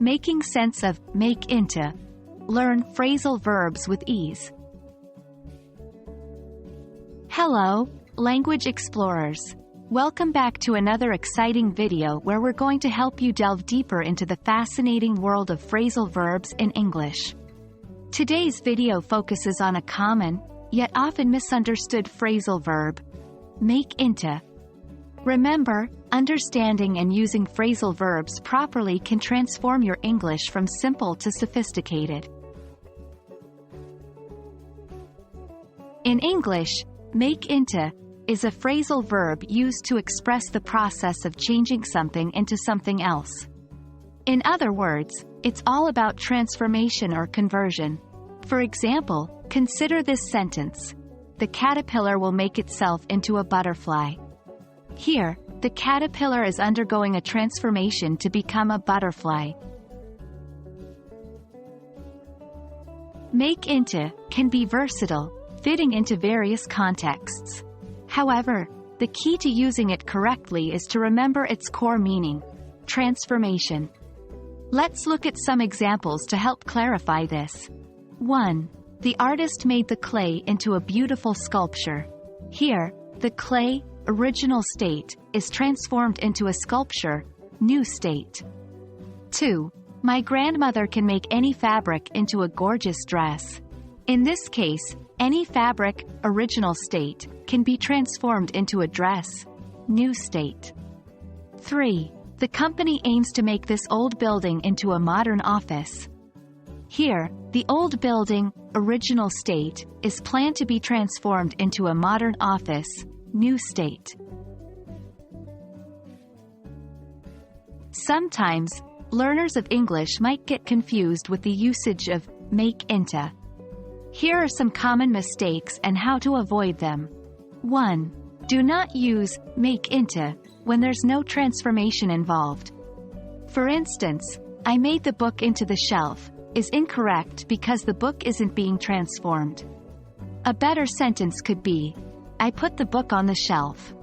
Making sense of make into. Learn phrasal verbs with ease. Hello, language explorers. Welcome back to another exciting video where we're going to help you delve deeper into the fascinating world of phrasal verbs in English. Today's video focuses on a common, yet often misunderstood phrasal verb, make into. Remember, understanding and using phrasal verbs properly can transform your English from simple to sophisticated. In English, make into is a phrasal verb used to express the process of changing something into something else. In other words, it's all about transformation or conversion. For example, consider this sentence: the caterpillar will make itself into a butterfly. Here, the caterpillar is undergoing a transformation to become a butterfly. Make into can be versatile, fitting into various contexts. However, the key to using it correctly is to remember its core meaning: transformation. Let's look at some examples to help clarify this. 1. The artist made the clay into a beautiful sculpture. Here, the clay, original state, is transformed into a sculpture, new state. 2. My grandmother can make any fabric into a gorgeous dress. In this case, any fabric, original state, can be transformed into a dress, new state. 3. The company aims to make this old building into a modern office. Here, the old building, original state, is planned to be transformed into a modern office, new state. Sometimes, learners of English might get confused with the usage of make into. Here are some common mistakes and how to avoid them. 1. Do not use make into when there's no transformation involved. For instance, I made the book into the shelf is incorrect because the book isn't being transformed. A better sentence could be, I put the book on the shelf.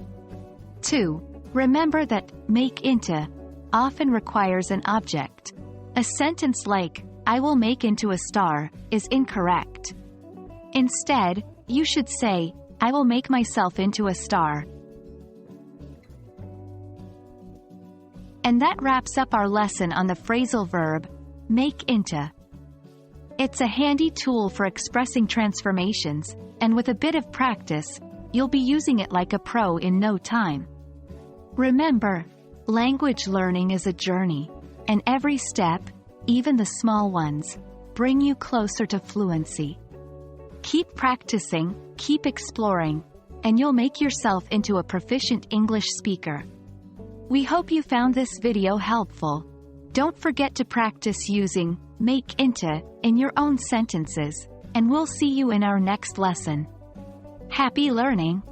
2. Remember that make into often requires an object. A sentence like, I will make into a star, is incorrect. Instead, you should say, I will make myself into a star. And that wraps up our lesson on the phrasal verb, make into. It's a handy tool for expressing transformations, and with a bit of practice, you'll be using it like a pro in no time. Remember, language learning is a journey, and every step, even the small ones, bring you closer to fluency. Keep practicing, keep exploring, and you'll make yourself into a proficient English speaker. We hope you found this video helpful. Don't forget to practice using make into in your own sentences, and we'll see you in our next lesson. Happy learning!